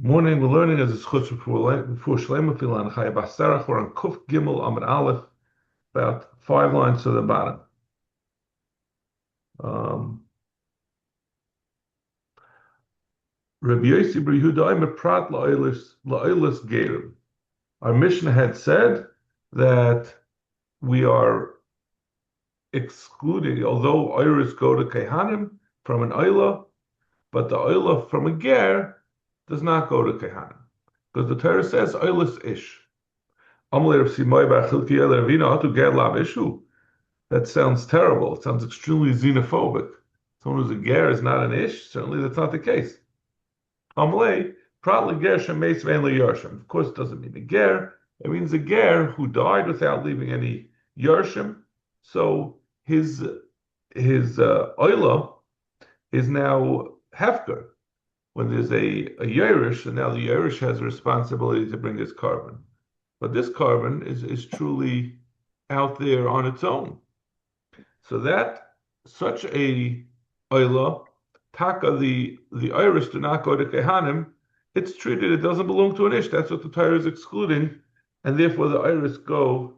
Morning, we're learning as it's chutz before Shlema Filan Chaya Basarach. We're on Kuf Gimel Amid Aleph, about 5 lines to the bottom. Um, Rabbi Yossi Bar Yehuda Omer Prat La'olis Gerim. Our Mishnah had said that we are excluding, although Oiris go to Kehanim from an Oila, but the Oila from a Ger does not go to Kehanim. Because the Torah says Oilis Ish. That sounds terrible. It sounds extremely xenophobic. Someone who's a ger is not an ish. Certainly, that's not the case. Of course, it doesn't mean a ger. It means a ger who died without leaving any yarshim. So his oila is now hefker. When there's a yerish, and now the yerish has a responsibility to bring his carbon. But this carbon is truly out there on its own. So that such a oila, taka, the iris do not go to kehanim, it's treated, it doesn't belong to an ish. That's what the Torah is excluding, and therefore the iris go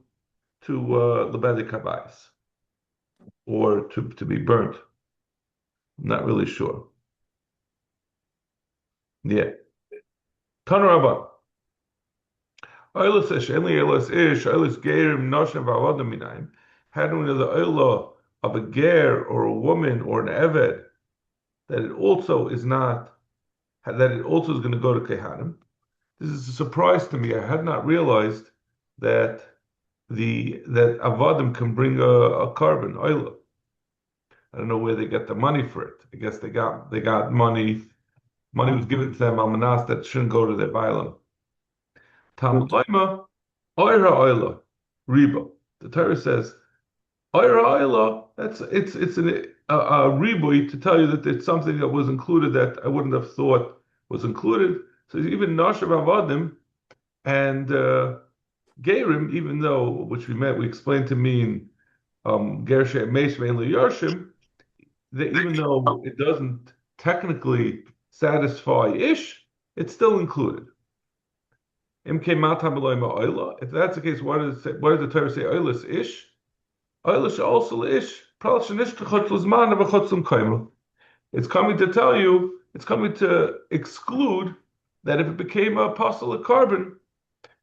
to lebedi kabayis, or to be burnt. I'm not really sure. Yeah. Tanarabah. Oilas ish, only oilas ish, oilas gerim, noshem v'avodim minayim. How do we know the oila of a ger or a woman or an eved that it also is not, that it also is going to go to kehanim? This is a surprise to me. I had not realized that that avodim can bring a carbon oila. I don't know where they get the money for it. I guess they got money. Money was given to them almanas that shouldn't go to their bailam. Talmud Laima, oira oila, riba. The Torah says oira oila. It's a ribui to tell you that it's something that was included that I wouldn't have thought was included. So even Nashav Avadim and Gerim, even though, which we explained to mean Gershe Mesh Ve'en Yarshim, even though it doesn't technically satisfy Ish, it's still included. If that's the case, what does the Torah say? Oilas Ish? Oilas also Ish. It's coming to tell you, it's coming to exclude that if it became a apostle of carbon,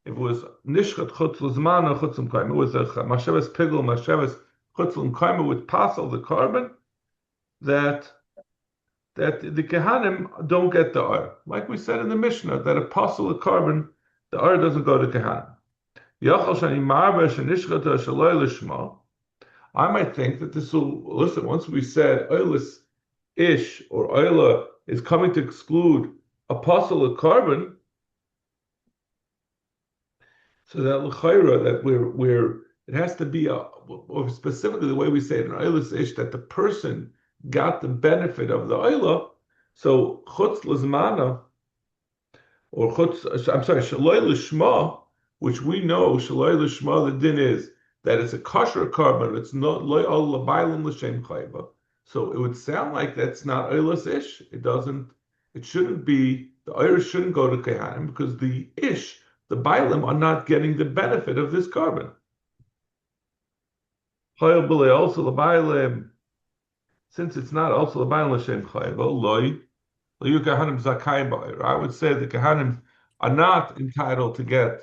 if it was nishchat chutz luzman or chutzum kaima, it was a masheves pigul, masheves chutzum kaima with passel the carbon, that the kehanim don't get the ar. Like we said in the Mishnah, that apostle of carbon, the ar doesn't go to kehanim. Yachal shani marba shenishchat shaloi lishma. I might think that this will, listen, once we said oilis ish or oila is coming to exclude apostle of carbon, so that l'chayra, that we're it has to be or specifically the way we say it in oilis ish, that the person got the benefit of the oila. So chutz lizmana, or chutz, I'm sorry, shaloi lishma, which we know shaloi lishma, the din is that it's a kosher carbon, it's not loy al labaylim l'shem chayva. So it would sound like that's not oilas ish. It shouldn't be, the oiris shouldn't go to kehanim because the ish, the bailim, are not getting the benefit of this carbon. Also labaylim, since it's not also labaylim l'shem chayva, loy kahanim zakayim ba'ir. I would say the kahanim are not entitled to get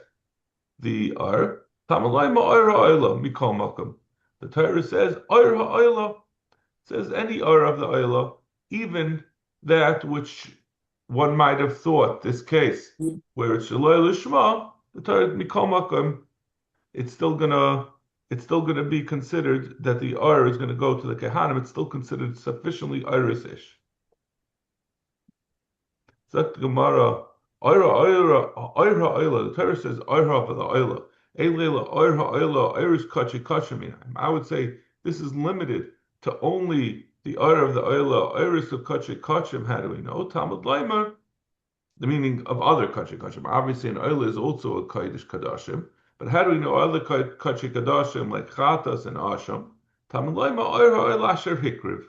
the ar. The Torah says oir ha'oila, says any oir of the oila, even that which one might have thought, this case where it's shaloi lishma, the Torah mikol makom, it's still gonna be considered that the oir is gonna go to the kehanim. It's still considered sufficiently oirisish. Zak the Gemara, oir ha'oila. The Torah says oir for the oila. I would say this is limited to only the oir of the oila, oiris of kache kachim. How do we know? Talmud Leimer, the meaning of other kache kachim. Obviously, an oila is also a kodesh kadashim. But how do we know other kache kadashim like chatas and asham? Talmud Leimer, oir ha'oila asher hikriv.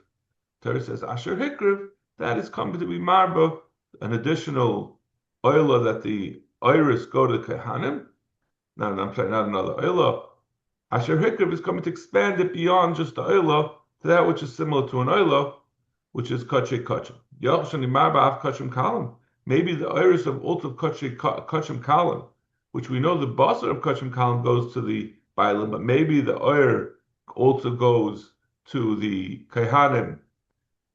Torah says asher hikriv. That is coming to be marba, an additional oila that the iris go to Kehanim. No, I'm sorry, not another oila. Asher Hikriv is coming to expand it beyond just the oila to that which is similar to an oila, which is kachim kachim. Yochshani marba kachim kalim. Maybe the iris of ultiv kachim kalim, which we know the basar of kachim kalim goes to the bailim, but maybe the oir also goes to the kehanim,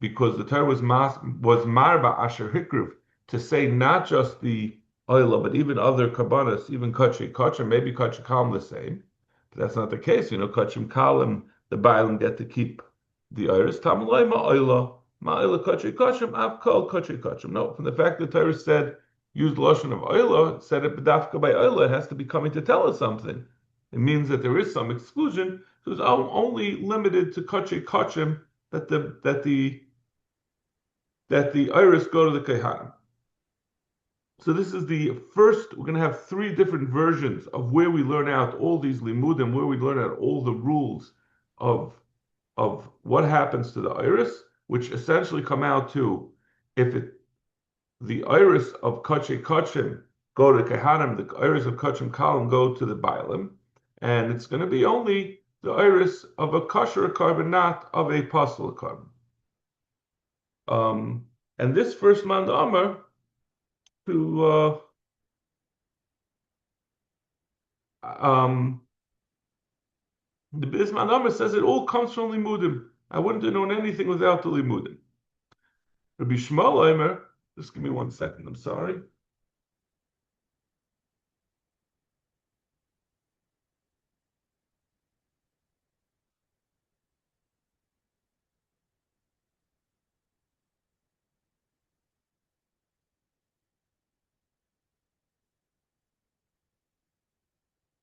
because the Torah was marba asher hikriv to say not just the oila, but even other kabbanas, even kachim, maybe kachim kalim the same. But that's not the case. Kachim kalim, the bailim get to keep the iris. Tamulay ma'oila. No, from the fact that Torah said, use the lashon of oila, said it b'dafka by oila, it has to be coming to tell us something. It means that there is some exclusion. So it's only limited to kachim that the iris go to the kehanim. So this is the first. We're going to have three different versions of where we learn out all these limudim, where we learn out all the rules of what happens to the iris, which essentially come out to the iris of kachim go to kehanim, the iris of kachim kalim go to the bailim, and it's going to be only the iris of a kosher carbon, not of a pasul carbon. And this first man Amar to the Bisman Amar says it all comes from limudim. I wouldn't have known anything without the limudim. Rabbi Shmuel Omer, just give me 1 second, I'm sorry.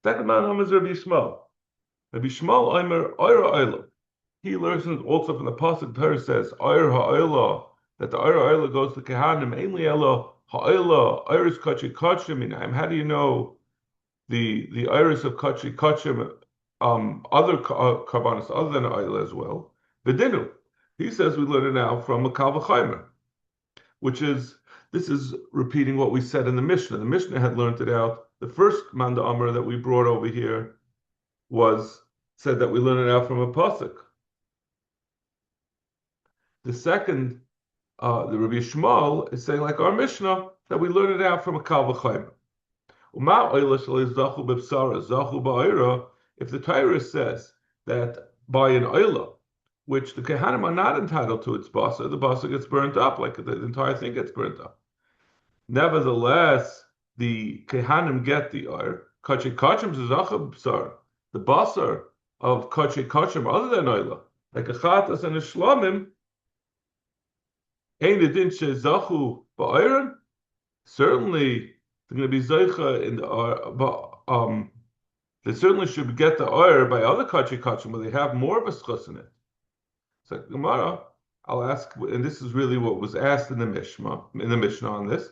Second man Omer is Rabbi Shmuel. Rabbi Shmuel Omer Oira Oila. He learns also from the pasuk. Torah says Oir Ha'oila, that the Oir Ha'oila goes to Kehanim. Ainly Elo Ha'oila Iris Kachi Kachim. How do you know the iris of Kachi Kachim? Other karbanos other than Oila as well. Vidinu. He says we learn it now from a Kal V'chaimer, which is, this is repeating what we said in the Mishnah. The Mishnah had learned it out. The first Manda Amr that we brought over here said that we learn it out from a pasuk. The second, the Rabbi Shmuel is saying, like our Mishnah, that we learn it out from a Kal V'chaimer. If the Torah says that by an oila, which the Kehanim are not entitled to its basar, the basar gets burnt up, like the entire thing gets burnt up. Nevertheless, the Kehanim get the oir. Kachim kachim zezachu b'sar. The basar of kachim kachim other than oila, like a chatas and a shlamim, ein edin shezachu ba'oiron. Certainly, they're going to be zeicha in the oir, but they certainly should get the oir by other kachim kachim where they have more of a schus in it. So Gemara, I'll ask, and this is really what was asked in the Mishnah on this.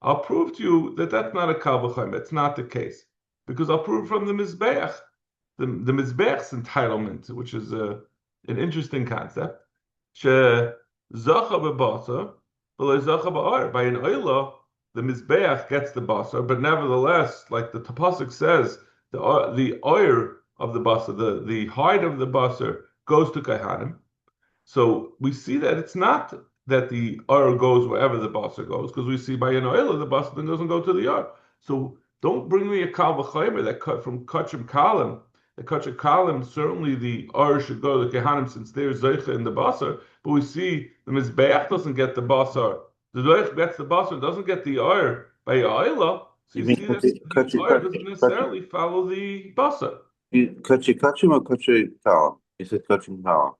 I'll prove to you that that's not a Kal V'chaimer. It's not the case, because I'll prove from the Mizbeach, the Mizbeach's entitlement, which is an interesting concept. She zacha b'basar, v'lo zacha ba'or. By an oila, the Mizbeach gets the basar, but nevertheless, like the pasuk says, the oir of the basar, the hide of the basar goes to Kehanim. So we see that it's not that the oil goes wherever the basar goes, because we see by an oil the basar then doesn't go to the oil. So don't bring me a Kal V'chaimer that cut from Kachim Kalim. The Kachim Kalim, certainly the oil should go to the Kehanim since there's Zeicha in the basar, but we see the Mizbeach doesn't get the basar. The Zeich gets the basar, doesn't get the oil by Oila. So you see that the oil doesn't necessarily follow the basar. Kachim or Kachim Kalim? You said Kachim Kalim.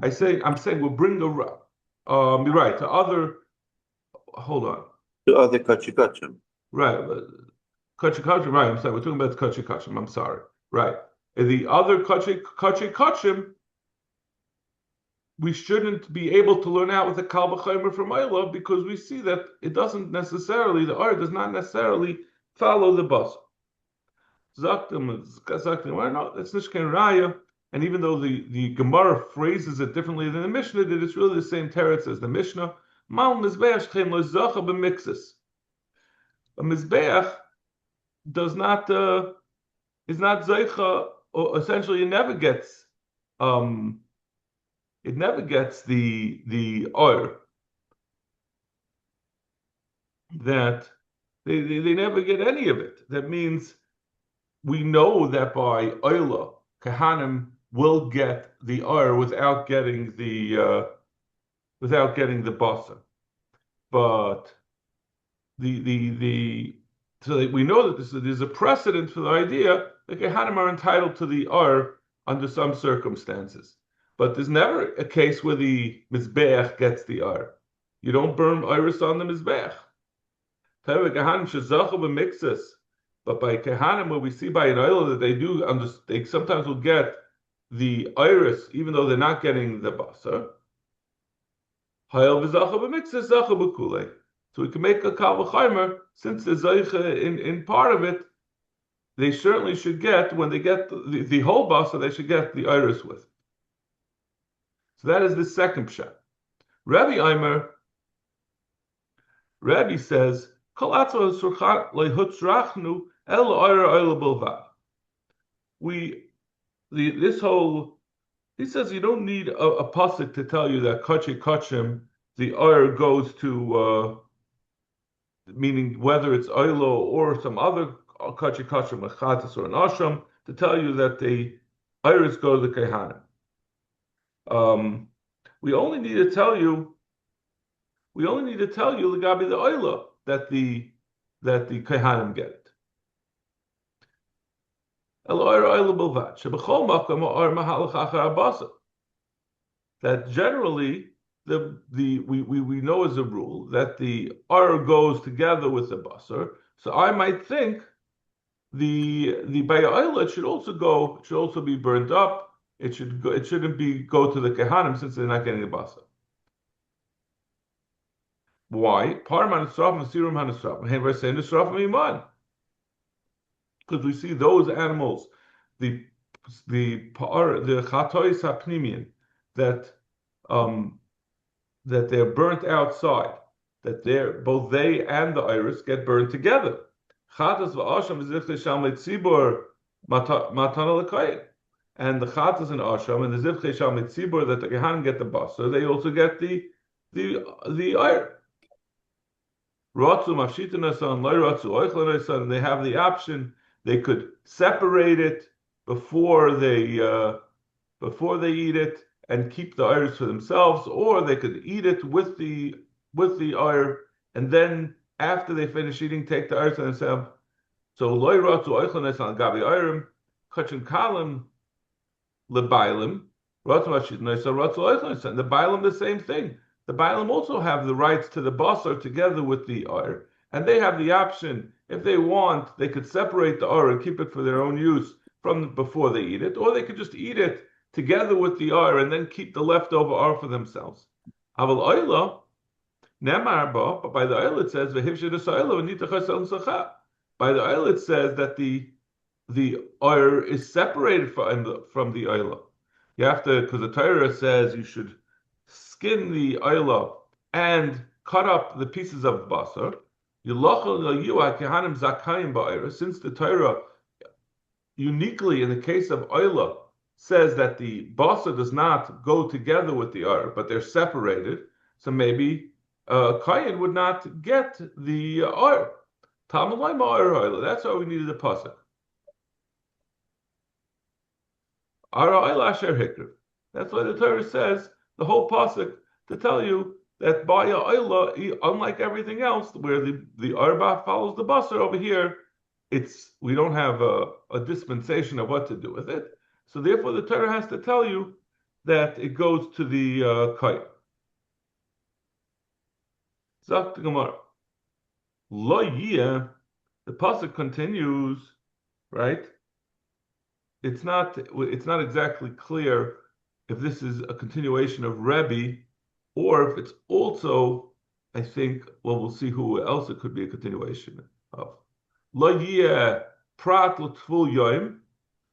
I'm saying we'll bring the you're right, to other, hold on. To other kachim. Right, kachim, right, I'm sorry, we're talking about kachim, I'm sorry. Right. And the other kachim, we shouldn't be able to learn out with a Kal V'chaimer from Oila, because we see that it doesn't necessarily, the oil does not necessarily follow the basar. Zaktim, no, that's Nishken Raya. And even though the Gemara phrases it differently than the Mishnah did, it's really the same teretz as the Mishnah. Mal Mizbeach Shechem Lo Zacha B'Mixes. A Mizbeach does not is not Zeicha, or essentially um it never gets the oil that they never get any of it. That means we know that by oila, Kahanim will get the oil without getting the basa. But the so that we know that there's a precedent for the idea that Kehanim are entitled to the Ar under some circumstances. But there's never a case where the Mizbeach gets the Ar. You don't burn iris on the Mizbeach. But by Kehanim, where we see by an oil that they sometimes will get the iris, even though they're not getting the basar. So we can make a kal v'chaimer, since the zeicha in part of it, they certainly should get, when they get the whole basa, they should get the iris with. So that is the second pshat. Rabbi says, he says you don't need a pasuk to tell you that kachi kachim, the oil goes to, meaning whether it's oilo or some other kachi kachim, a chatas or an asham, to tell you that the iris go to the kehanim. We only need to tell you legabi the oilo that the kehanim get it. That generally we know as a rule that the ar goes together with the basar. So I might think the bay'oila should also be burnt up. It shouldn't go to the kehanim since they're not getting the basar. Why? Parman nisrafim sirum hanisrafim. Hey, we're saying nisrafim iman. Because we see those animals, the chatois hapnimian, that they're burnt outside, that both they and the iris get burned together. Chatas v'asham is if they shalmei tzibur matana l'koyin, and the chatas and asham and the zivchei shalmei tzibur that the kehanim get the basar, they also get the iris. Ratzu mafshitanas on loy ratzu oichlanas on. They have the option. They could separate it before they eat it and keep the iris for themselves, or they could eat it with the iris, and then after they finish eating, take the iris for themselves. So loy ratzu oichlanas on gabi irim kachin kalim lebailim ratzu mafshitanas on ratzu oichlanas. And the bailim the same thing. The bailim also have the rights to the basar together with the iris, and they have the option. If they want, they could separate the ar and keep it for their own use from before they eat it, or they could just eat it together with the ar and then keep the leftover ar for themselves. Aval oila, nemar ba, but by the oil it says by the oil it says that the ar is separated from the oila. You have to, because the Torah says you should skin the oila and cut up the pieces of basar. Since the Torah, uniquely in the case of oila, says that the basar does not go together with the ar, but they're separated, so maybe kayin would not get the ar. That's why we needed a pasuk. That's why the Torah says the whole pasuk to tell you that by a oila, unlike everything else, where the arba follows the basar, over here, we don't have a dispensation of what to do with it. So therefore, the Torah has to tell you that it goes to the kayah. Zak the Gemara. Lo yeh, the pasuk continues, right? It's not exactly clear if this is a continuation of Rebbe, or if it's also, I think, well, we'll see who else it could be a continuation of. Lo yeh prat l'tful yoim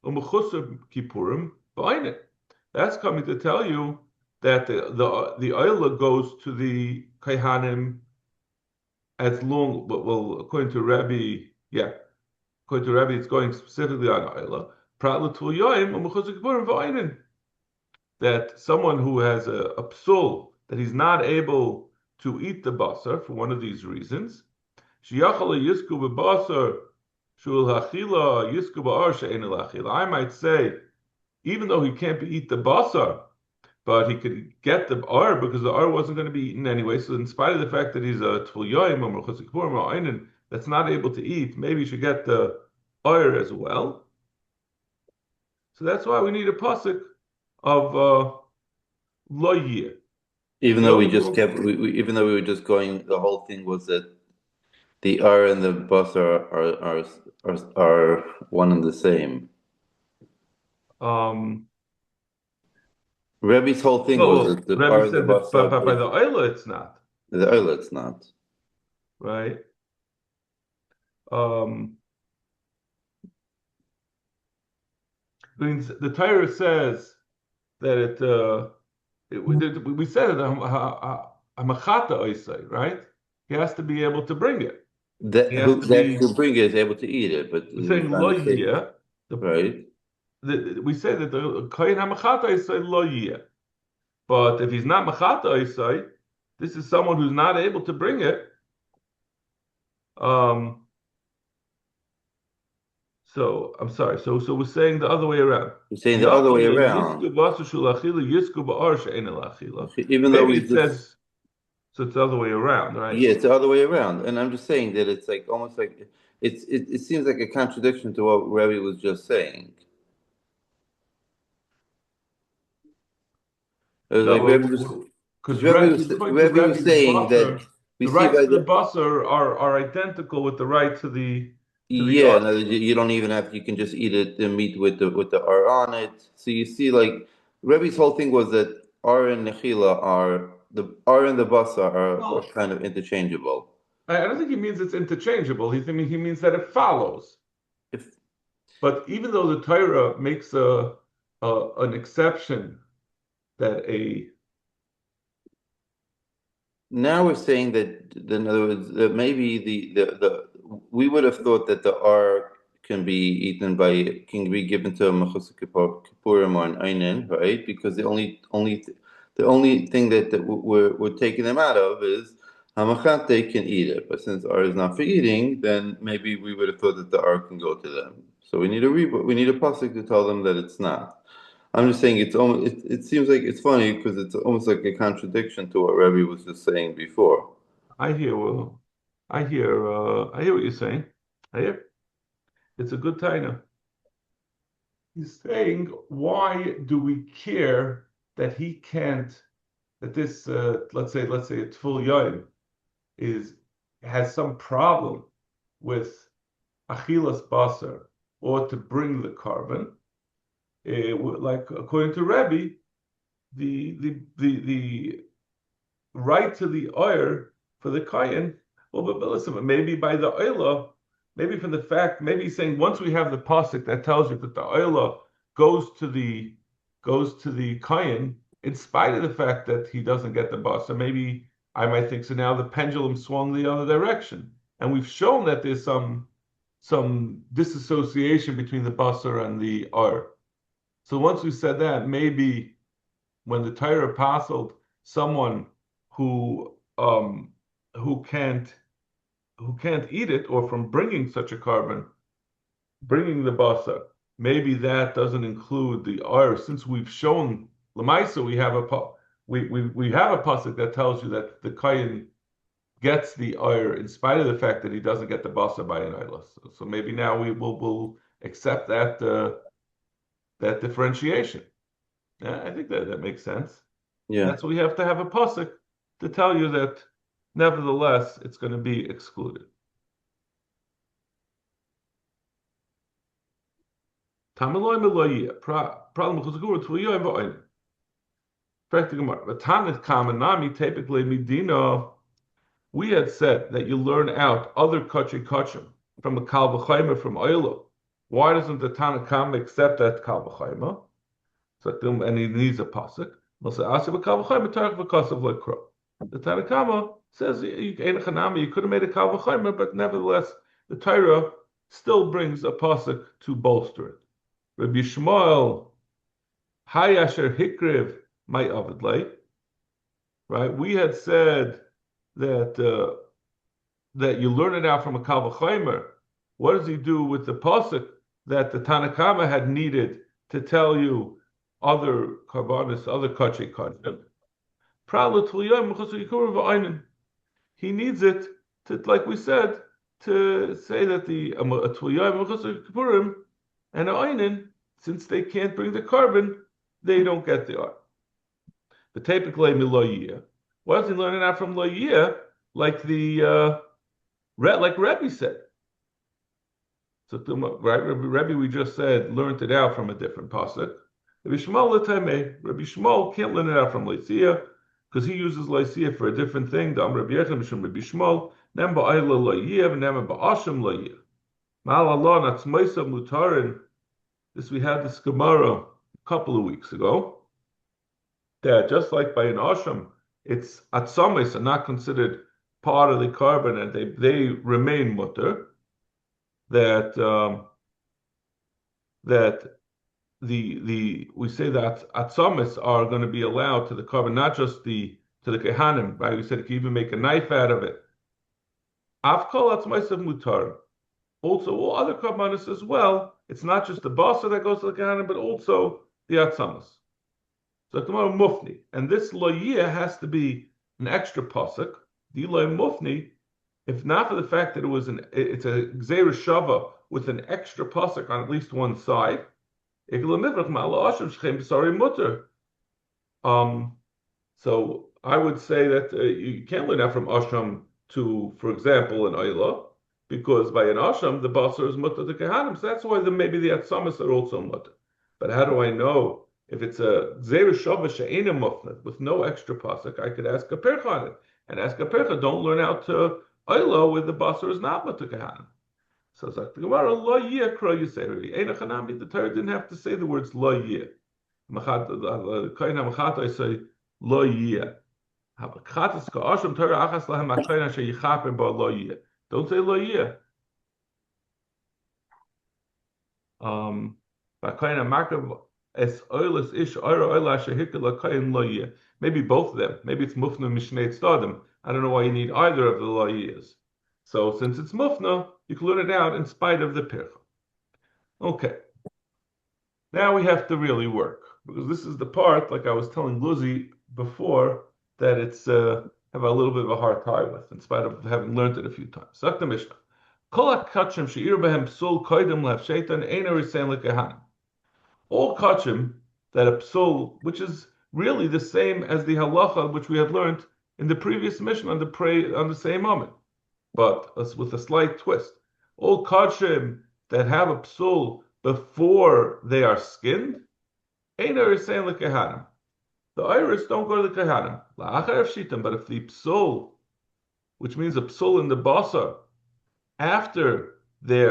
u'mechusar kippurim b'aynet. That's coming to tell you that the oila goes to the kaihanim as long. Well, according to Rabbi, yeah, according to Rabbi, it's going specifically on oila. Prat l'tul yoyim u'mechuzik kipurim v'oinin. That someone who has a psul that he's not able to eat the basar for one of these reasons, I might say, even though he can't eat the basar, but he could get the ar because the ar wasn't going to be eaten anyway. So in spite of the fact that he's a tful or chutzik that's not able to eat, maybe he should get the ar as well. So that's why we need a pasuk of lo yeh. Even though we just No, kept, even though we were just going, the whole thing was that the R and the bus are one and the same. um, Rebbe's whole thing was well, that the R Rebbe and the said that, bus but, are by the oila it's not, the oilet's not. right? Um, means the Torah says that we said it a machata oisai, right? He has to be able to bring it. He has to That be. who bring it is able to eat it, but We're he was saying trying lo to say, yeh. right? We say that the kohen hamachata oisai lo yeh. But if he's not machata oisai, this is someone who's not able to bring it. Um, so I'm sorry. So we're saying the other way around. We're saying the other way Maybe around. Even though we it just says so. It's the other way around, right? Yeah, it's the other way around. And I'm just saying that it's like almost like it seems like a contradiction to what Rebbe was just saying. It was like Rebbe was No, because because according to Rebbe was Rebbe, the saying that basar, we the see rights by to the the basar are identical with the right to the yeah, art. no, you don't even have you can just eat it the meat with the R on it. So you see like Rebbe's whole thing was that R and Nechila are the R and the Basa are Well, kind of interchangeable. I don't think he means it's interchangeable. He means that it follows. If But even though the Torah makes an exception that a Now we're saying that, in other words, that maybe the we would have thought that the R can be eaten by can be given to a Mechusar Kippurim or an Einin, right? Because the only thing that we're taking them out of is Hamachate can eat it, but since R is not for eating, then maybe we would have thought that the R can go to them. So we need a pasuk to tell them that it's not. I'm just saying it's almost it seems like it's funny because it's almost like a contradiction to what Rebbe was just saying before. I hear well, I hear what you're saying. I hear it's a good taina. He's saying, why do we care that he can't that this let's say it's full yoim is has some problem with achilas basar or to bring the carbon, like according to Rebbe, the right to the oil for the kayan. Well, but listen, maybe by the oila, maybe from the fact, maybe he's saying once we have the pasuk that tells you that the oila goes to the kayan, in spite of the fact that he doesn't get the bus. So maybe I might think so. Now the pendulum swung the other direction, and we've shown that there's some disassociation between the basar and the ar. So once we said that, maybe when the Torah apostled someone who um, who can't who can't eat it, or from bringing such a carbon, bringing the basa, maybe that doesn't include the ar. Since we've shown lemaisa, we have a pasuk that tells you that the kayin gets the ar in spite of the fact that he doesn't get the basa by an oilus. So maybe now we'll accept that differentiation. Yeah, I think that makes sense. Yeah, That's why we have to have a pasuk to tell you that nevertheless it's going to be excluded. Tamaloy meloyia, problem chuzgur tuyoy v'oin. Practically, but Tanit Kamanami, typically Medina, we had said that you learn out other kachim kachim from a kal v'chayma from oilo. Why doesn't the Tanakh Kama accept that kal v'chayma? So and he needs a pasuk. The Tanakama says you could have made a kal v'chomer, but nevertheless, the Torah still brings a pasuk to bolster it. Rabbi Shmuel, Hayasher Hikriv, my Avidlay, right? We had said that that you learn it out from a kal v'chomer. What does he do with the pasuk that the Tanakama had needed to tell you other karbanis, other kachei kachim? He needs it to, like we said, to say that the Atuliyah and Ainin, since they can't bring the carbon, they don't get the art. But typically, why does he learn it out from loyia, like the like Rebbe said? So, right, Rebbe, we just said, learned it out from a different pasuk. Rabbi Shmuel can't learn it out from loyia because he uses loyia for a different thing. The Rabbi Yechim Rabbi Shmuel, nem ba'ayla loyia, nem ba'ashim loyia. Ma'al Allah natzmeisav mutarin. We had this Gemara a couple of weeks ago. That just like by an asham, it's atzamis are not considered part of the carbon, and they remain mutter. That we say that atzamis are going to be allowed to the carbon, not just to the kehanim, right? We said you can even make a knife out of it. Avkol atzmaisav mutar. Also, all other karbanis as well. It's not just the basa that goes to the kehanim, but also the atzamis. So tomorrow mufni, and this loyia has to be an extra pasuk. The loy mufni, if not for the fact that it's a gzeira shava with an extra pasuk on at least one side. So I would say that you can't learn that from asham to, for example, an oila, because by an asham the basar is mutter to kehanim. So that's why maybe the atzamas are also mutter. But how do I know? If it's a Zera Shava She'ena Mufnat with no extra pasuk, I could ask a percha on it. And ask a percha, don't learn out to Oilo where the basar is not Matukahan. So it's like the Gemara, Lo Yeh Kro Yiseri. Eina Chanami, the Torah didn't have to say the words Lo Yeh. Kain HaMachat, I say Lo Yeh. HaMachatas Ka'asham Torah Achas Lahem HaKain Asher Yichaper Ba Lo Yeh. Don't say Lo Yeh. Maybe both of them. Maybe it's mufna mishnei tzadim. I don't know why you need either of the loyas. So since it's mufna, you can learn it out in spite of the pircha. Okay. Now we have to really work, because this is the part, like I was telling Luzi before, that it's have a little bit of a hard time with, in spite of having learned it a few times. So the Mishnah. Kol hakachim she'ir behem psul koidem lev shaitan ein arisein lekehanim. All kachim that a psul, which is really the same as the halacha which we had learned in the previous mission on the same moment, but with a slight twist. All kachim that have a psul before they are skinned, ein arisein lekehanim. The iris don't go to the kehanim. La'achar shitam, but if the psul, which means a psul in the basar, after they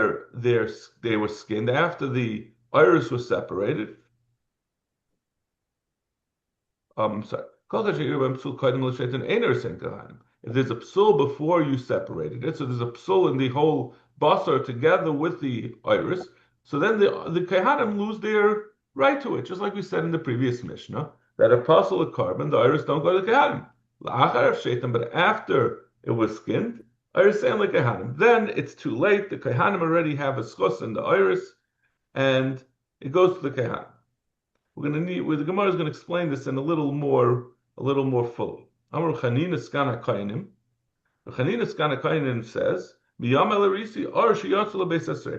were skinned, after the iris was separated. Sorry. If there's a psul before you separated it, so there's a psul in the whole basar together with the iris, so then the kehanim lose their right to it, just like we said in the previous Mishnah, that a pasul of carbon, the iris don't go to the kehanim. But after it was skinned, iris and like kehanim, then it's too late. The kehanim already have a schus in the iris, and it goes to the kehanim. The Gemara is going to explain this in a little more fully. Amar Chanina Skana Kainim. Chanina Skana Kainim says,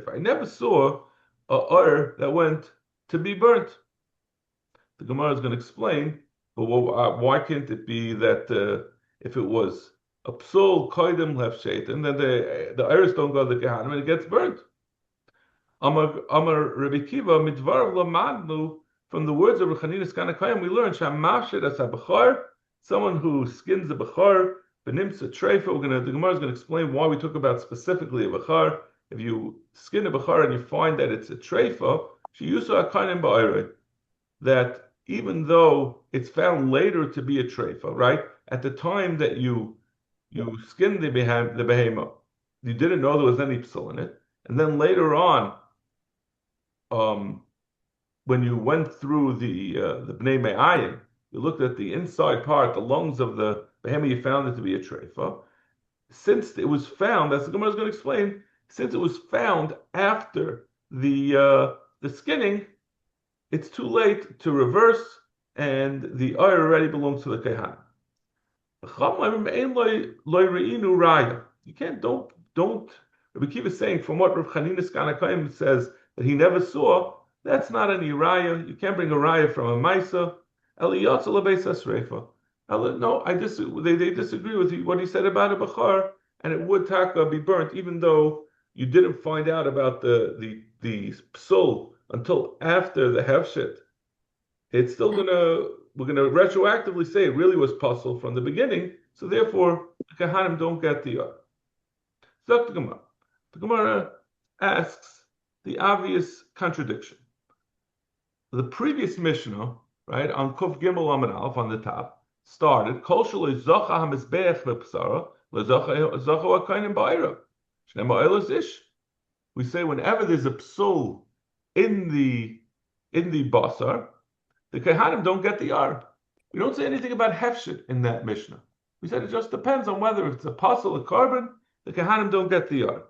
I never saw a or that went to be burnt. The Gemara is going to explain, but why can't it be that if it was a psul koidem left shaitan, then the iris don't go to the kehanim and it gets burnt? Amar Rabbi Kiva midvar lamadnu, from the words of Rechanina Skanakayim, we learn shamashir as habachar, someone who skins a bachar, benimtza treifa. The Gemara is going to explain why we talk about specifically a bachar. If you skin a bachar and you find that it's a treifa, she used to akanim ba'irei, that even though it's found later to be a treifa, right? At the time that you skinned the behemoth, you didn't know there was any psil in it, and then later on, um, when you went through the bnei me'ayim, you looked at the inside part, the lungs of the behemoth, you found it to be a treifa. Since it was found, as the Gemara is going to explain, since it was found after the skinning, it's too late to reverse, and the oil already belongs to the kehan. You can't don't. Rabbi Kiva is saying from what Rav Chanina Skanakayim says that he never saw. That's not any raya. You can't bring a raya from a ma'isa. No, I disagree. They disagree with what he said about a bachar, and it would taka be burnt, even though you didn't find out about the psul until after the hefshit. It's still we're gonna retroactively say it really was puzzle from the beginning, so therefore the Kahanim don't get the yard. So the Gemara. The Gemara asks the obvious contradiction. The previous Mishnah, right, on Kuf Gimel Amud Aleph on the top, started Kol Shelo Zocha HaMizbeach VePsara LeZocha HaKohanim Ba'ira. Shnei Ma'olos Ish. We say whenever there's a psul in the basar, the Kehanim don't get the yard. We don't say anything about hefshit in that Mishnah. We said it just depends on whether it's a pasul or carbon. The Kehanim don't get the yard.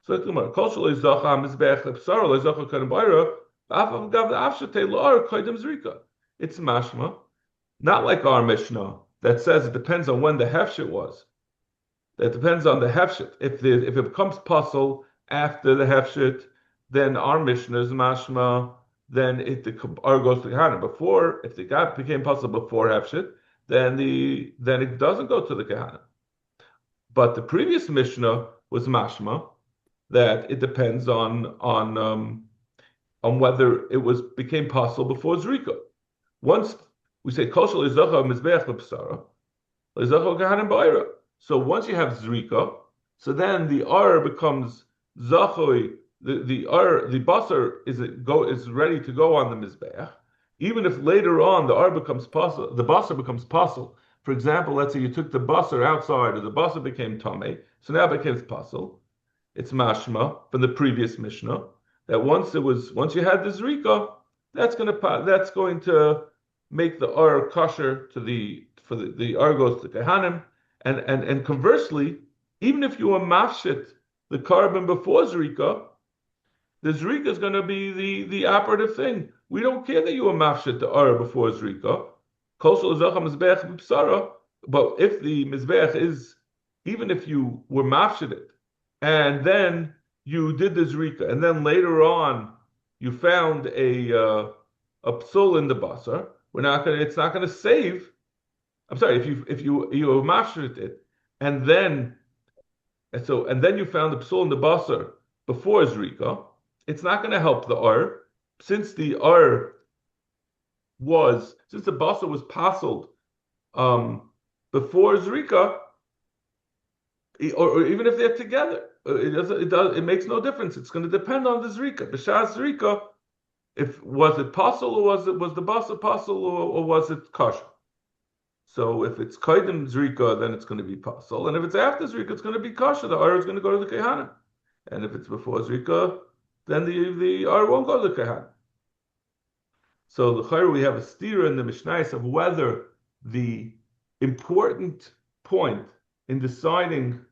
So it's Gemara. Kol shelo yizacha mizbeach lepsara lezacha kanim b'ayra v'afav gav l'afshatei l'ar koydem zrika. It's mashma, not like our Mishnah that says it depends on when the hefshit was. That depends on the hefshit. If it becomes pasul after the hefshit, then our Mishnah is mashma. Then the ar goes to Kehanim. Before, if the guy became pasul before hefshit, then it doesn't go to the Kehanim. But the previous Mishnah was mashma that it depends on whether it became pasul before zrika. Once we say kol shelo yizacha mizbeach lepsara lezacha Kehanim ba'ira. So once you have zrika, so then the ar becomes zachui. The basar is ready to go on the mizbeach. Even if later on the ar becomes pasul, the basar becomes pasul. For example, let's say you took the basar outside, or the basar became tamei, so now it becomes pasul. It's mashma from the previous Mishnah that once you had the zrika, that's going to make the ar kosher to the ar goes to Kehanim, and conversely, even if you were mafshit the carbon before zrika, the zrika is going to be the operative thing. We don't care that you were mafshit the ar before zrika. Kol shelo yizacha mizbeach b'psara. But if the mizbeach is, even if you were mafshit it, and then you did the zrika, and then later on you found a psul in the basar, it's not going to save. I'm sorry, if you were mafshit it, and then you found the psul in the basar before zrika, it's not going to help the ar, since the basar was pasuled before zrika, or even if they're together, it makes no difference. It's going to depend on the zrika. B'shas zrika, was it pasul or was the basar pasul or was it kosher? So if it's koydem zrika, then it's going to be pasul, and if it's after zrika, it's going to be kosher. The ar is going to go to the kehanim, and if it's before zrika, then the ar won't go to the kehanim. So we have a stira in the Mishnayos of whether the important point in deciding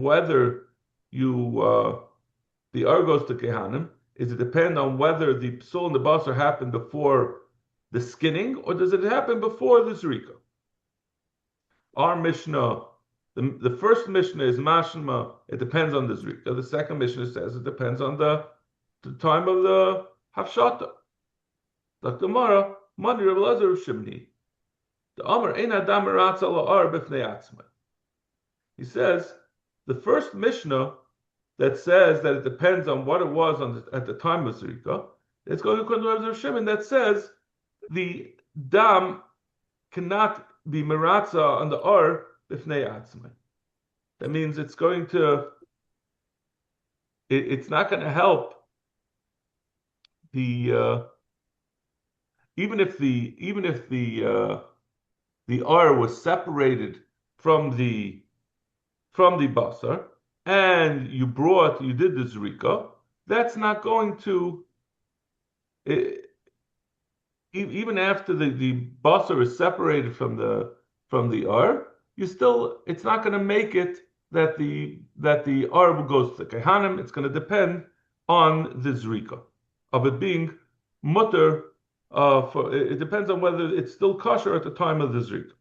whether the ar goes to Kehanim is it depend on whether the psul and the basar happened before the skinning or does it happen before the zrika? Our Mishnah, the first Mishnah is mashma. It depends on the zrika. The second Mishnah says it depends on the time of the hafshata. The Gemara, Mani Rav Elazar Shimni, the Amar Ein Adam Meratza La'ar B'fnei Atzmai. He says the first Mishnah that says that it depends on what it was at the time of zrika, it's going to Rav Elazar Shimon that says the dam cannot be meratza on the ar b'fnei atzmai. That means it's not going to help the the R was separated from the basar, and you did the zrika, that's not going to even after the basar is separated from the R, it's not going to make it that the R goes to the kehanim. It's going to depend on the zrika of it being mutter. It depends on whether it's still kosher at the time of the zrika.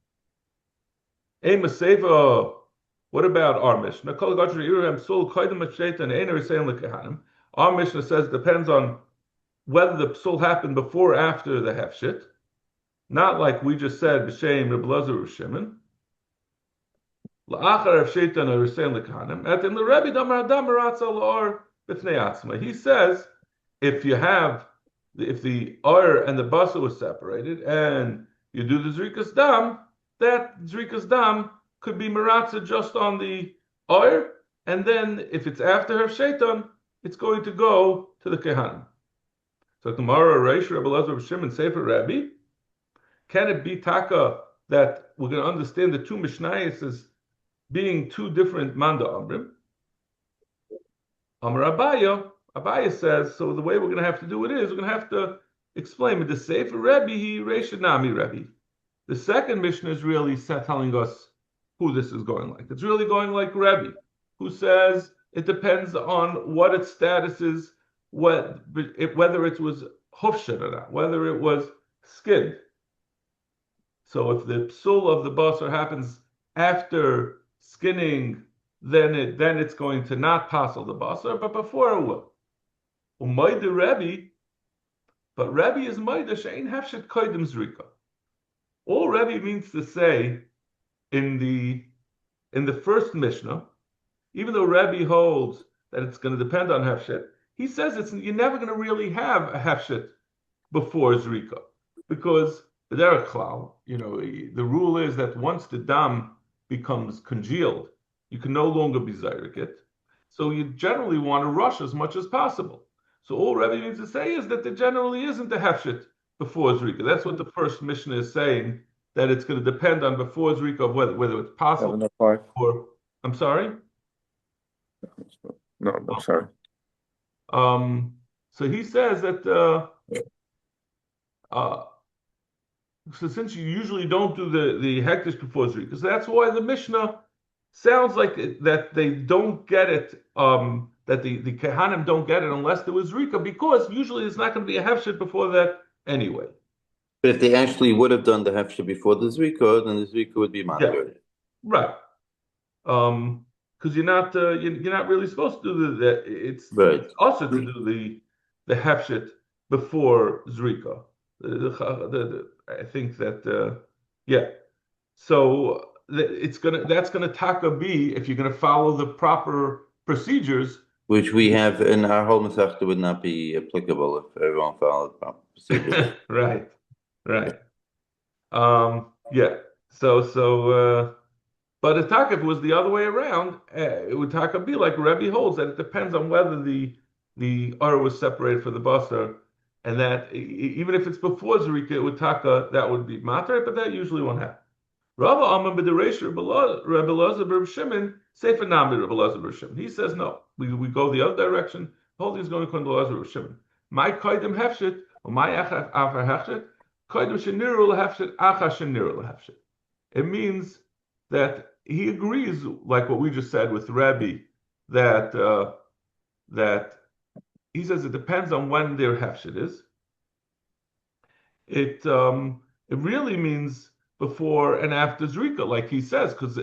What about our Mishnah? Our Mishnah says it depends on whether the psul happened before or after the hefshit, not like we just said b'shem Reb Elazar Shimon. He says if the or and the basa was separated and you do the zrikas dam, that zrikas dam could be maratza just on the or, and then if it's after her shaitan, it's going to go to the kehanim. So tomorrow, Reish Rebbe Elazar Shimon Sefer Rabbi, can it be taka that we're going to understand the two Mishnayos as being two different manda amrim? Amar Abaya says, so the way we're going to have to do it is we're going to have to explain with the Sefer Rabbi, he Reish Nami Rabbi. The second Mishnah is really telling us who this is going like. It's really going like Rabbi, who says it depends on what its status is, whether it was hufshet or not, whether it was skinned. So if the psul of the basar happens after skinning, then it's going to not passel the basar, but before it will. Umayda Rabbi, but Rabbi is mayda she'ein hefshet koydem zrika. All Rabbi means to say in the first Mishnah, even though Rabbi holds that it's going to depend on hefshet, he says you're never going to really have a hefshet before zrika, because the derech klal, the rule is that once the dam becomes congealed, you can no longer be zayrik it. So you generally want to rush as much as possible. So all Rabbi means to say is that there generally isn't a hefshet before zrika. That's what the first Mishnah is saying, that it's going to depend on before zrika of whether it's possible or. I'm sorry. No, I'm sorry. So he says that so since you usually don't do the hektish before zrika, because that's why the Mishnah sounds like that they don't get it, that the kehanim don't get it unless there was zrika, because usually it's not going to be a hefshet before that anyway. But if they actually would have done the hefshet before the zrika, then the zrika would be matter. Yeah. Right. Because you're not really supposed to do that. It's also to do the hefshet before zrika. I think that So that's gonna taka be, if you're gonna follow the proper procedures, which we have in our whole masechta, would not be applicable if everyone followed the proper procedures. Right. So. But if it was the other way around, it would taka be like Rebbe holds, that it depends on whether the ar was separated for the basar, and that even if it's before zrika, it would taka, that would be matter, but that usually won't happen. Rava Amar b'deresh Rebbe Elazar bar Shimon sefer nami Rebbe Elazar bar Shimon. He says no, we go the other direction. The whole thing is going to come to Elazar bar Shimon. My koydem hefshet or my acher hefshet koydem sheniru lehefshet acha sheniru lehefshet. It means that he agrees, like what we just said with Rabbi, that he says it depends on when their hefshet is. It really means before and after zrika, like he says, because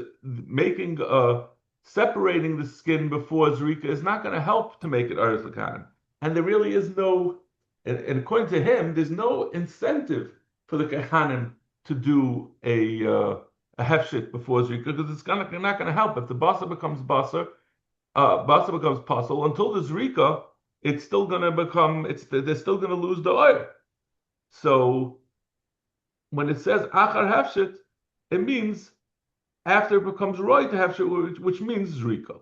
separating the skin before zrika is not going to help to make it aretz l'kahanim. And there really is no, and according to him, there's no incentive for the kehanim to do a hefshit before zrika, because it's not going to help. If the basar becomes basar becomes pasul, until the zrika, it's still going to become, they're still going to lose the oil. So when it says achar hefshit, it means after it becomes roy to hefshit, which means zrika.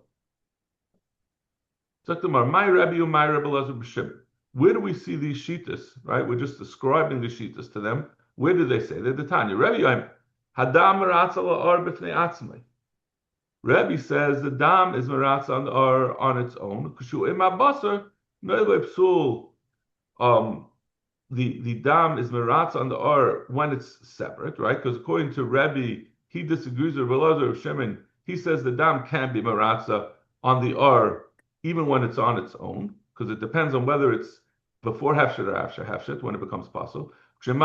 So my Rabbi Rebbe Elazar bar Shimon. Where do we see these shitas? Right, we're just describing the shitas to them. Where do they say? They're the Tanya. Rebbe Hadam meratza la'or b'fnei atzmai. Rebbe says the dam is meratza on the or on its own. Kshu im abasar noile psul. The dam is meratza on the or when it's separate, right? Because according to Rebbe, he disagrees with Elazar of Shimon. He says the dam can be meratza on the or even when it's on its own, because it depends on whether it's before hefshet or after hefshet when it becomes possible. But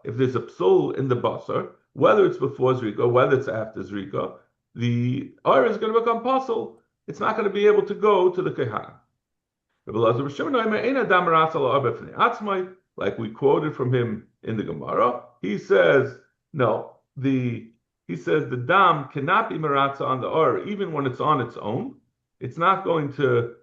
if there's a psul in the basar, whether it's before zrika, whether it's after zrika, the or is going to become possible. It's not going to be able to go to the kehan. Like we quoted from him in the Gemara, he says no. He says the dam cannot be maratza on the or even when it's on its own. It's not going to.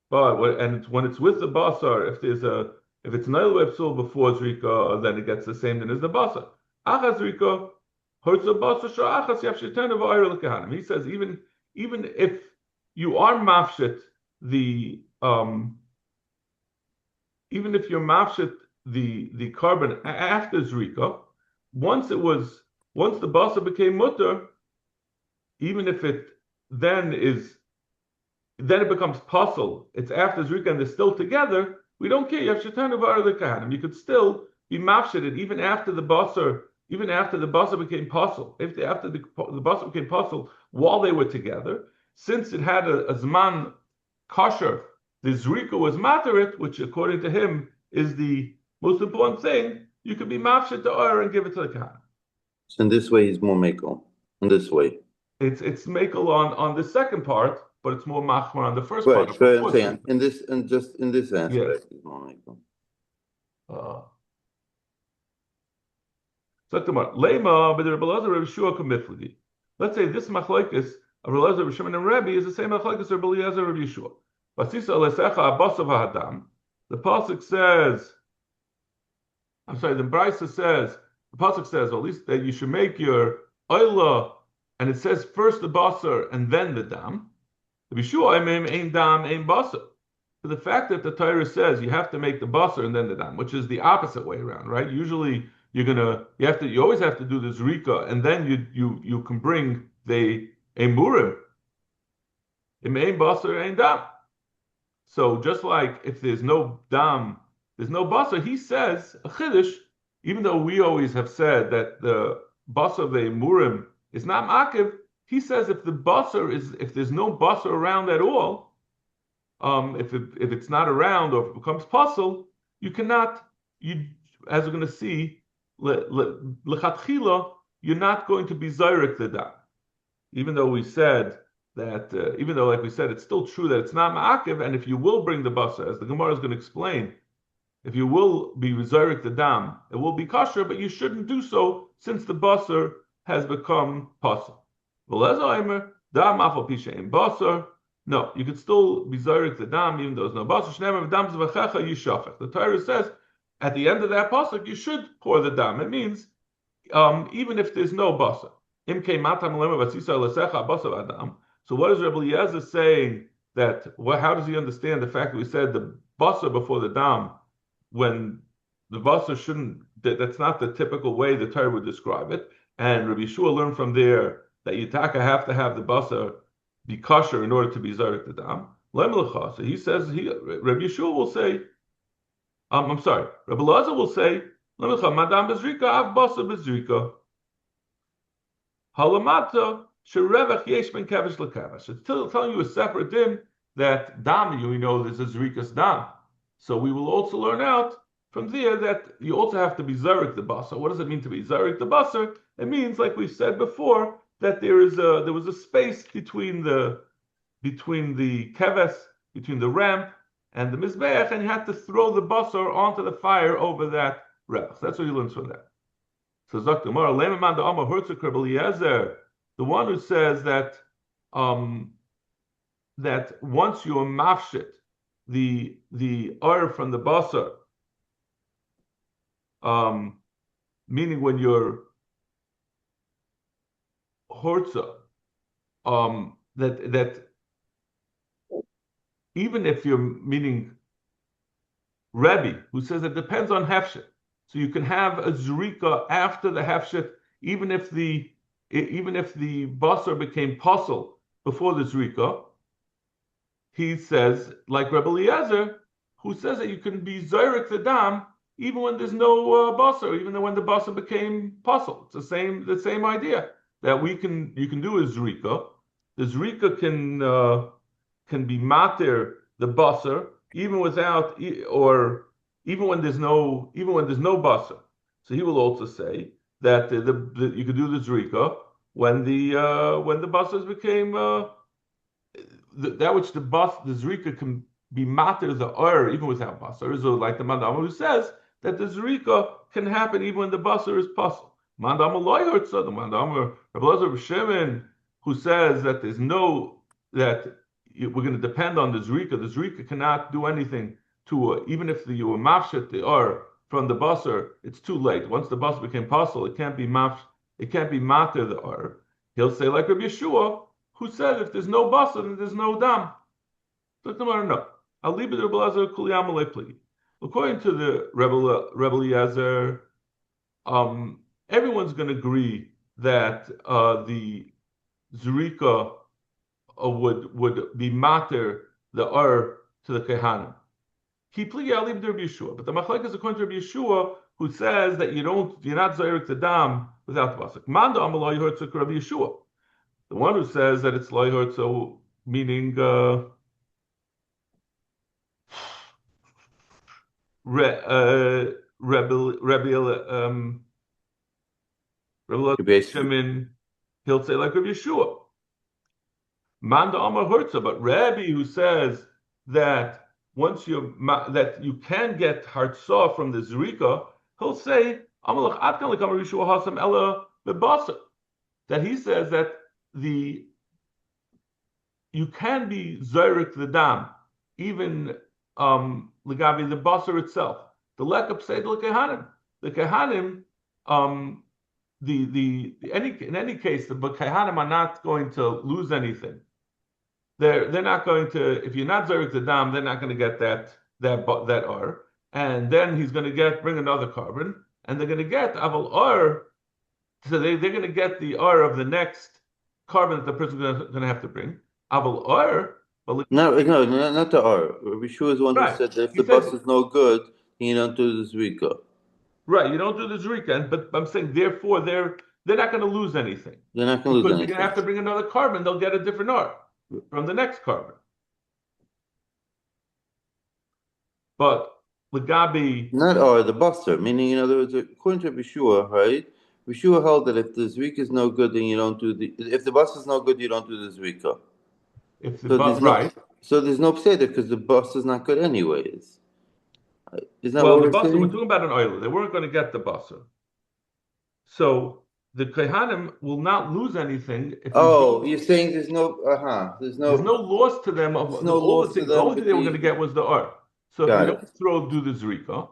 But when it's with the basar, if it's nail psul before zrika, then it gets the same thing as the basar. Achas zrika hurts the basar shachas yafshetan of oil lekahanim. He says even if you are mafshit even if you're mafshit the carbon after zrika, once the basar became mutter, even if it then it becomes puzzle. It's after zrika and they're still together. We don't care. You have shetanu v'ar lekahanim. You could still be mafshid even after the basar became puzzle. After the basar became puzzle, while they were together, since it had a zman kosher, the zrika was materit, which according to him is the most important thing. You could be mafshid to or and give it to the kahanim. So in this way, he's more makel. In this way, it's makel on the second part. But it's more machmar on the first right, part. Right, I'm saying in this aspect, yes. It's more makel. Lema, but the Rebbe Elazar Rebbe Shua kamiflagi. Let's say this machlokes of Rebbe Elazar, Rebbe Shimon, and Rebbe is the same machlokes of Rebbe Eliezer, Rebbe Yeshua. Basisa lesecha abasav ha'adam. The pasuk says, I'm sorry, the Brisa says, the pasuk says, or at least that you should make your oila, and it says first the basar and then the dam. To be sure, ain dam, ain basar. For the fact that the Torah says you have to make the basar and then the dam, which is the opposite way around, right? Usually you always have to do the zrika, and then you can bring the emurim. Ain basar, ain dam. So just like if there's no dam, there's no basar. He says a chiddush, even though we always have said that the basar of the emurim is not makiv. He says if there's no basar around at all, if it's not around or if it becomes puzzle, you cannot, as we're going to see, lechatchila, you're not going to be zayrik the dam. Even though we said that, like we said, it's still true that it's not ma'akiv, and if you will bring the basar, as the Gemara is going to explain, if you will be zayrik the dam, it will be kosher, but you shouldn't do so since the basar has become puzzle. No, you could still be zarik the dam even though there's no basar. The Torah says at the end of that pasuk you should pour the dam. It means even if there's no basar. So what is Rebbe Eliezer saying? How does he understand the fact that we said the basar before the dam when the basar shouldn't? That's not the typical way the Torah would describe it. And Rabbi Yeshua learned from there that Yitaka have to have the basar be kosher in order to be zarik the dam. So he says Rabbi Yeshua will say, I'm sorry, Rabbi Elazar will say, Madam bezrika av basar bezrika. Halamata sherevach yesh ben kevish lekevish. It's telling you a separate din that dam, you know, there's a zrikas dam. So we will also learn out from there that you also have to be zarik the basar. What does it mean to be zarik the basar? It means, like we said before, that there was a space between the keves, between the ramp and the mizbeach, and you had to throw the basar onto the fire over that rech. That's what he learns from that. So Zok Gemara, Leiman the Amar Herzog Rebbe Eliezer, the one who says that that once you are mafshit the oil from the basar, meaning when you're horza, that even if you're meaning Rebbe, who says it depends on hefshit. So you can have a zrika after the hefshit, even if the basar became puzzle before the zrika. He says, like Rebbe Eliezer, who says that you can be zyrek the dam even when there's no basar, even though when the basar became puzzle. It's the same idea that you can do a zrika. The zrika can be matir the basar even without or even when there's no basar. So he will also say that you could do the zrika when the basars became that which the zrika can be matter the even without basar. So like the mandama who says that the zrika can happen even when the basar is puzzle. Mandama loyhurtza, the mandama Rabbi Elazar Shimon, who says that we're going to depend on the zrika. The zrika cannot do anything to even if you were mafshet the from the basar, it's too late. Once the basar became puzzle, it can't be matter the He'll say like Rabbi Yeshua, who said if there's no basar, then there's no dam. So tomorrow, no. I'll leave it to Rebbe Elazar Kuliyam Pligi. According to the Rebbe Eliezer, everyone's going to agree that the zrika would be mater the to the kehanim. He pligi I'll leave it to Rabbi Yeshua, but the machlek is according to Rabbi Yeshua, who says that you're not zayrik the dam without the basar. Manda amalai hurtzuk Rabbi Yeshua. The one who says that it's loy so meaning Rebbe Shimon, he'll say like Rabbi Yeshua. Manda Amar Hurtza, but Rabbi who says that that you can get hartza from the zrika, he'll say Amalach Atkan like Amar Yeshua Hasam Ella Bebasa. That he says that you can be zayrik the dam even legabi the basar itself. The lekab say the kehanim. The kehanim, in any case, the kehanim are not going to lose anything. They're not going to. If you're not zayrik the dam, they're not going to get that or. And then he's going to bring another carbon, and they're going to get aval or. So they're going to get the or of the next carbon that the person's going to have to bring. Aval or. No, not the R. Rabbi Shua is the one who said that if the bus is no good, you don't do the zrika. Right, you don't do the zrika, but I'm saying therefore they're not going to lose anything. They're not going to lose anything. Because you're going to have to bring another carbon, they'll get a different R from the next carbon. But Lagabi. Not R, the buster, meaning in other words, according to Rabbi Shua, right? Rabbi Shua held that if the zrika is no good, then you don't do if the bus is no good, you don't do the zrika. So there's no pseder because the bus is not good anyways. Isn't that what we're saying? We're talking about an oiler. They weren't going to get the basar. So the kehanim will not lose anything. You're saying there's no there's no loss to them. The only thing they were going to get was the R. So if you don't do the zrika,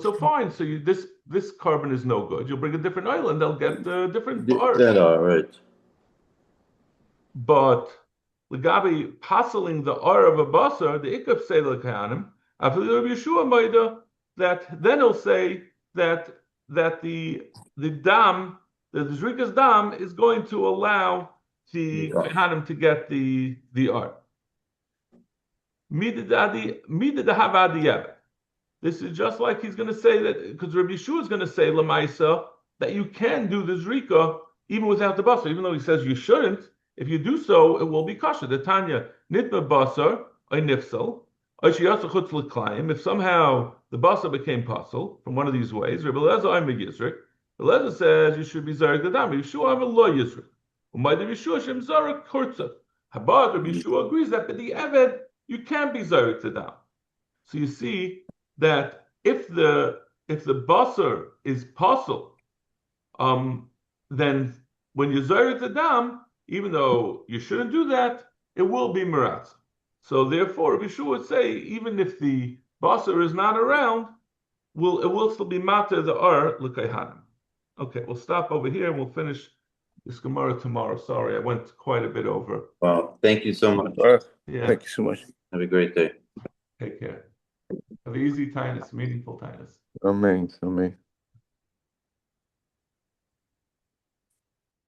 so fine. So this carbon is no good. You'll bring a different oil and they'll get a different R. That R, right. But Legabi passing the R of a basar, the ikaf say the kehanim, after the Rabbi Yeshua Maida, that then he'll say that the dam, the zrika's dam, is going to allow the kehanim to get the R. This is just like he's going to say that, because Rabbi Yeshua is going to say lamaisa that you can do the zrika even without the basar, even though he says you shouldn't. If you do so, it will be kosher. The Tanya nitma basar a nifsal. If somehow the basar became pasul from one of these ways, Rebbe Eliezer I'm a yisrik. Eliezer says you should be zarek the dam. Yeshua I'm a lo yisrik. Umaydav Yeshua shem zarek kurtza. Habad Rabbi Yeshua agrees that the eved you can't be zarek the dam. So you see that if the basar is pasul, then when you zarek the dam, even though you shouldn't do that, it will be meratz. So therefore, Rabbi Yeshua would say, even if the basar is not around, it will still be matter the ar l'kayhanim. Okay, we'll stop over here and we'll finish this Gemara tomorrow. Sorry, I went quite a bit over. Wow, thank you so much. Yeah, Thank you so much. Have a great day. take care. Have easy tinus, meaningful tinus. Amen. Amen.